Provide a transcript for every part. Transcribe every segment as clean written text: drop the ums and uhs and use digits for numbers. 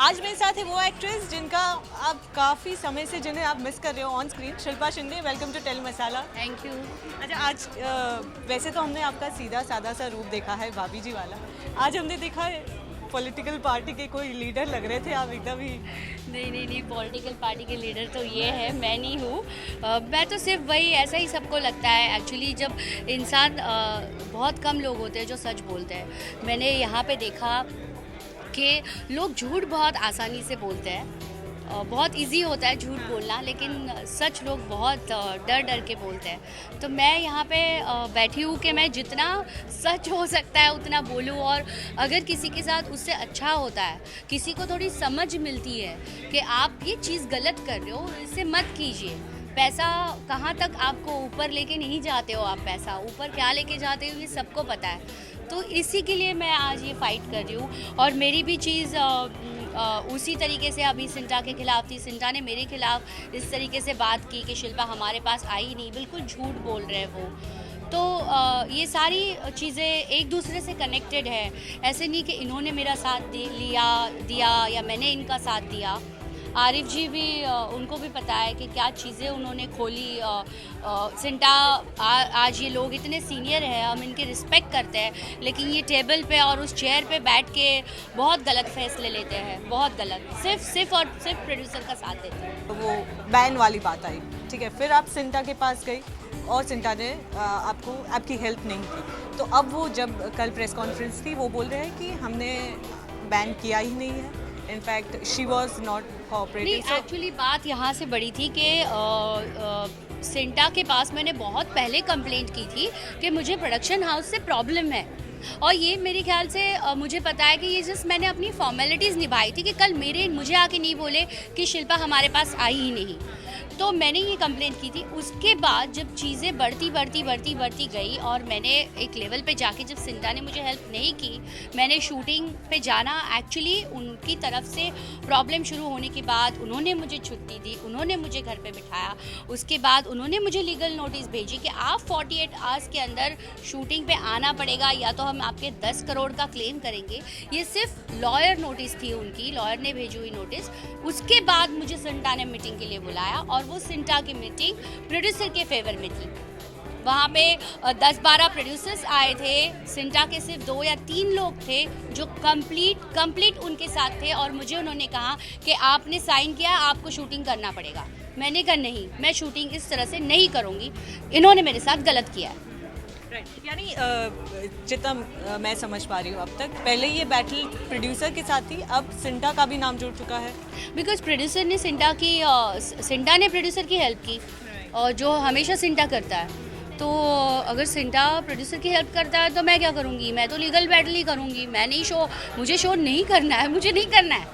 आज मेरे साथ है वो एक्ट्रेस जिनका आप काफ़ी समय से जिन्हें आप मिस कर रहे हो on screen, Shilpa Shinde. Welcome to telly Masala. Thank you. अच्छा, आज वैसे तो हमने आपका सीधा सादा सा रूप देखा है, भाभी जी वाला। आज हमने देखा है पॉलिटिकल पार्टी के कोई लीडर लग रहे थे आप एकदम ही। नहीं, पॉलिटिकल पार्टी के लीडर तो ये है, मैं नहीं हूँ। मैं तो सिर्फ वही, ऐसा ही सबको लगता है एक्चुअली। जब इंसान बहुत कम लोग होते हैं जो सच बोलते हैं। मैंने यहाँ पे देखा कि लोग झूठ बहुत आसानी से बोलते हैं। बहुत इजी होता है झूठ बोलना, लेकिन सच लोग बहुत डर डर के बोलते हैं। तो मैं यहाँ पे बैठी हूँ कि मैं जितना सच हो सकता है उतना बोलूँ, और अगर किसी के साथ उससे अच्छा होता है, किसी को थोड़ी समझ मिलती है कि आप ये चीज़ गलत कर रहे हो, इससे मत कीजिए। पैसा कहाँ तक आपको ऊपर लेके नहीं जाते हो, आप पैसा ऊपर क्या लेके जाते हो ये सबको पता है। तो इसी के लिए मैं आज ये फाइट कर रही हूँ, और मेरी भी चीज़ उसी तरीके से अभी सिंटा के खिलाफ थी। सिंटा ने मेरे खिलाफ इस तरीके से बात की कि शिल्पा हमारे पास आई नहीं, बिल्कुल झूठ बोल रहे हैं वो। तो ये सारी चीज़ें एक दूसरे से कनेक्टेड है। ऐसे नहीं कि इन्होंने मेरा साथ दिया या मैंने इनका साथ दिया। आरिफ जी भी उनको भी पता है कि क्या चीज़ें उन्होंने खोली। सिंटा आज ये लोग इतने सीनियर हैं, हम इनके रिस्पेक्ट करते हैं, लेकिन ये टेबल पे और उस चेयर पे बैठ के बहुत गलत फैसले लेते हैं, बहुत गलत। सिर्फ प्रोड्यूसर का साथ देते हैं। तो वो बैन वाली बात आई, ठीक है, फिर आप सिंटा के पास गई और सिंटा ने आपकी हेल्प नहीं की। तो अब वो जब कल प्रेस कॉन्फ्रेंस थी, वो बोल रहे हैं कि हमने बैन किया ही नहीं है, in fact she was not cooperative. Actually बात यहाँ से बड़ी थी कि सिंटा के पास मैंने बहुत पहले कंप्लेंट की थी कि मुझे प्रोडक्शन हाउस से प्रॉब्लम है, और ये मेरे ख्याल से मुझे पता है कि ये जस्ट मैंने अपनी फॉर्मेलिटीज़ निभाई थी कि कल मुझे आके नहीं बोले कि शिल्पा हमारे पास आई ही नहीं। तो मैंने ये कंप्लेंट की थी। उसके बाद जब चीज़ें बढ़ती गई, और मैंने एक लेवल पे जाके जब सिंटा ने मुझे हेल्प नहीं की, मैंने शूटिंग पे जाना, एक्चुअली उनकी तरफ से प्रॉब्लम शुरू होने के बाद उन्होंने मुझे छुट्टी दी, उन्होंने मुझे घर पे बिठाया। उसके बाद उन्होंने मुझे लीगल नोटिस भेजी कि आप 48 आवर्स के अंदर शूटिंग पे आना पड़ेगा, या तो हम आपके 10 करोड़ का क्लेम करेंगे। ये सिर्फ लॉयर नोटिस थी उनकी, लॉयर ने भेजी हुई नोटिस। उसके बाद मुझे सिंटा ने मीटिंग के लिए बुलाया, और वो सिंटा की मीटिंग प्रोड्यूसर के फेवर में थी। वहाँ पे 10-12 प्रोड्यूसर्स आए थे, सिंटा के सिर्फ 2 या 3 लोग थे जो कंप्लीट उनके साथ थे, और मुझे उन्होंने कहा कि आपने साइन किया, आपको शूटिंग करना पड़ेगा। मैंने कहा नहीं, मैं शूटिंग इस तरह से नहीं करूँगी, इन्होंने मेरे साथ गलत किया है। यानी जितना मैं समझ पा रही हूँ अब तक, पहले ये बैटल प्रोड्यूसर के साथ थी, अब सिंटा का भी नाम जुड़ चुका है। बिकॉज प्रोड्यूसर ने सिंटा ने प्रोड्यूसर की हेल्प की, और जो हमेशा सिंटा करता है। तो अगर सिंटा प्रोड्यूसर की हेल्प करता है तो मैं क्या करूँगी? मैं तो लीगल बैटल ही करूँगी। मैं नहीं मुझे शो नहीं करना है, मुझे नहीं करना है।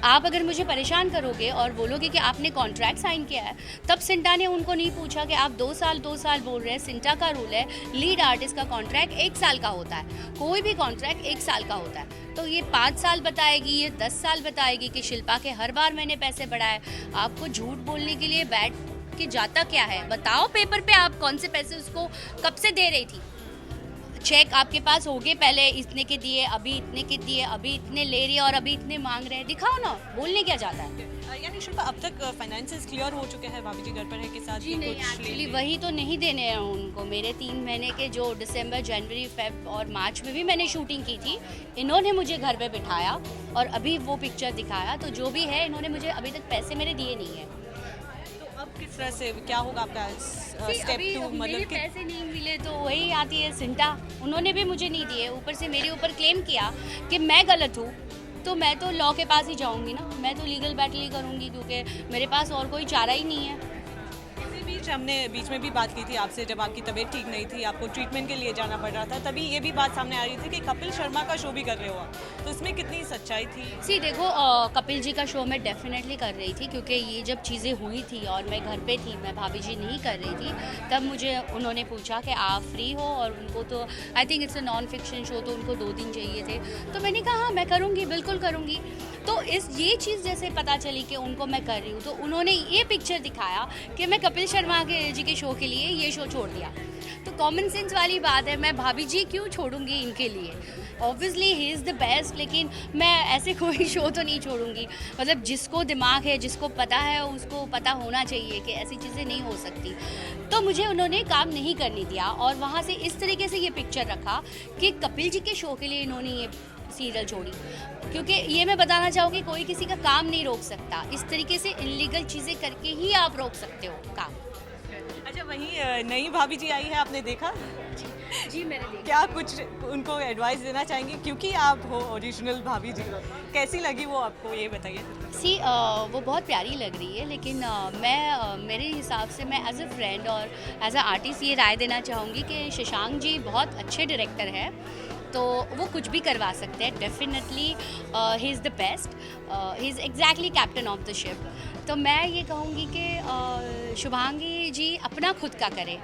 आप अगर मुझे परेशान करोगे और बोलोगे कि आपने कॉन्ट्रैक्ट साइन किया है, तब सिंटा ने उनको नहीं पूछा कि आप 2 साल बोल रहे हैं। सिंटा का रूल है, लीड आर्टिस्ट का कॉन्ट्रैक्ट 1 साल का होता है, कोई भी कॉन्ट्रैक्ट 1 साल का होता है। तो ये 5 साल बताएगी, ये 10 साल बताएगी कि शिल्पा के हर बार मैंने पैसे बढ़ाए। आपको झूठ बोलने के लिए बैठ के जाता क्या है? बताओ पेपर पे आप कौन से पैसे उसको कब से दे रही थी। चेक आपके पास होंगे, पहले इतने के दिए, अभी इतने के दिए, अभी इतने ले रही है और अभी इतने मांग रहे हैं। दिखाओ ना, बोलने क्या जाता है। यानी शिल्पा, अब तक फाइनेंसेस क्लियर हो चुके हैं भाभी जी घर पर है के साथ? जी नहीं, एक्चुअली वही तो नहीं देने हैं उनको। मेरे 3 महीने के जो दिसंबर, जनवरी, फेब और मार्च में भी मैंने शूटिंग की थी, इन्होंने मुझे घर पे बिठाया और अभी वो पिक्चर दिखाया। तो जो भी है, इन्होंने मुझे अभी तक पैसे मेरे दिए नहीं है। अब किस तरह से क्या होगा आपका स्टेप 2? मतलब कि पैसे नहीं मिले तो वही आती है सिंटा, उन्होंने भी मुझे नहीं दिए, ऊपर से मेरे ऊपर क्लेम किया कि मैं गलत हूँ। तो मैं तो लॉ के पास ही जाऊँगी ना, मैं तो लीगल बैटल ही करूँगी, क्योंकि मेरे पास और कोई चारा ही नहीं है। हमने बीच में भी बात की थी आपसे, जब आपकी तबीयत ठीक नहीं थी, आपको ट्रीटमेंट के लिए जाना पड़ रहा था, तभी ये भी बात सामने आ रही थी कि कपिल शर्मा का शो भी कर रहे हो आप, तो इसमें कितनी सच्चाई थी? देखो, कपिल जी का शो मैं डेफिनेटली कर रही थी, क्योंकि ये जब चीज़ें हुई थी और मैं घर पे थी, मैं भाभी जी नहीं कर रही थी, तब मुझे उन्होंने पूछा कि आप फ्री हो, और उनको तो I think it's a non fiction show, तो उनको 2 दिन चाहिए थे। तो मैंने कहा हाँ, मैं करूँगी, बिल्कुल करूँगी। तो ये चीज़ जैसे पता चली कि उनको मैं कर रही हूँ, तो उन्होंने ये पिक्चर दिखाया कि मैं कपिल शर्मा जी के शो के लिए ये शो छोड़ दिया। तो कॉमन सेंस वाली बात है, मैं भाभी जी क्यों छोड़ूंगी इनके लिए। Obviously he is the best, लेकिन मैं ऐसे कोई शो तो नहीं छोड़ूंगी। मतलब जिसको दिमाग है, जिसको पता है, उसको पता होना चाहिए कि ऐसी चीज़ें नहीं हो सकती। तो मुझे उन्होंने काम नहीं करने दिया और वहाँ से इस तरीके से ये पिक्चर रखा कि कपिल जी के शो के लिए इन्होंने ये सीरियल छोड़ी, क्योंकि ये मैं बताना चाहूँगी कोई किसी का काम नहीं रोक सकता। इस तरीके से इलीगल चीज़ें करके ही आप रोक सकते हो काम। अच्छा, वहीं नई भाभी जी आई है, आपने देखा? जी मैंने देखा। क्या कुछ उनको एडवाइस देना चाहेंगे, क्योंकि आप हो ओरिजिनल भाभी जी, कैसी लगी वो आपको, ये बताइए। सी वो बहुत प्यारी लग रही है, लेकिन मेरे हिसाब से मैं एज अ फ्रेंड और एज अ आर्टिस्ट ये राय देना चाहूँगी कि शशांक जी बहुत अच्छे डायरेक्टर हैं, तो वो कुछ भी करवा सकते हैं। Definitely he is the best, he is exactly captain of the ship. तो मैं ये कहूँगी कि शुभांगी जी अपना खुद का करें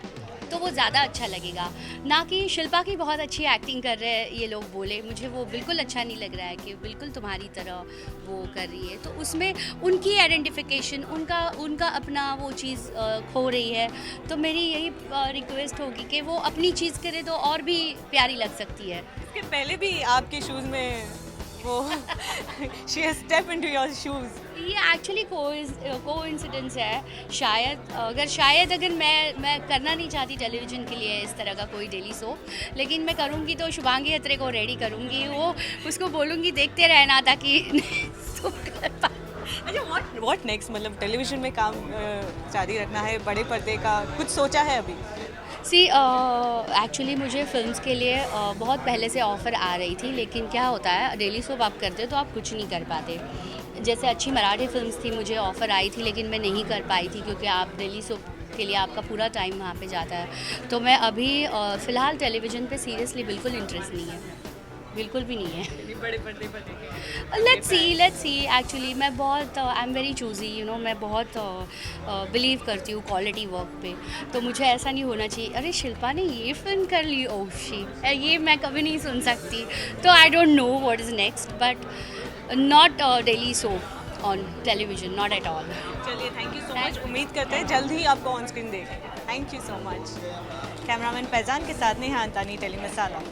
तो वो ज़्यादा अच्छा लगेगा, ना कि शिल्पा की बहुत अच्छी एक्टिंग कर रहे हैं ये लोग बोले। मुझे वो बिल्कुल अच्छा नहीं लग रहा है कि बिल्कुल तुम्हारी तरह वो कर रही है, तो उसमें उनकी आइडेंटिफिकेशन, उनका अपना वो चीज़ खो रही है। तो मेरी यही रिक्वेस्ट होगी कि वो अपनी चीज़ करे तो और भी प्यारी लग सकती है। इसके पहले भी आपके शूज़ में वो she has step into your shoes. ये एक्चुअली कोइंसिडेंस है। शायद अगर मैं करना नहीं चाहती टेलीविज़न के लिए इस तरह का कोई डेली शो, लेकिन मैं करूँगी तो शुभांगी अत्रे को रेडी करूँगी, वो उसको बोलूँगी देखते रहना ताकि अच्छा, व्हाट नेक्स्ट, मतलब टेलीविज़न में काम जारी रखना है, बड़े पर्दे का कुछ सोचा है अभी? सी एक्चुअली मुझे फिल्म्स के लिए बहुत पहले से ऑफ़र आ रही थी, लेकिन क्या होता है डेली सोप आप करते हो तो आप कुछ नहीं कर पाते। जैसे अच्छी मराठी फिल्म्स थी, मुझे ऑफ़र आई थी लेकिन मैं नहीं कर पाई थी, क्योंकि आप डेली सोप के लिए आपका पूरा टाइम वहाँ पे जाता है। तो मैं अभी फ़िलहाल टेलीविज़न पे सीरियसली बिल्कुल इंटरेस्ट नहीं है, बिल्कुल भी नहीं है। बड़े पर्दे पर लेट्स सी एक्चुअली मैं बहुत I am very choosy, you know, मैं बहुत बिलीव करती हूँ क्वालिटी वर्क पे। तो मुझे ऐसा नहीं होना चाहिए अरे शिल्पा ने ये फिल्म कर ली, ओह शी, ये मैं कभी नहीं सुन सकती। तो I don't know what is next, but not daily soap on television, not at all. चलिए, थैंक यू सो मच। उम्मीद करते हैं जल्द ही आपको ऑन स्क्रीन देखेंगे। Thank you so much. Cameraman Faizan के साथ नेहा अंतानी, टेली मसाला।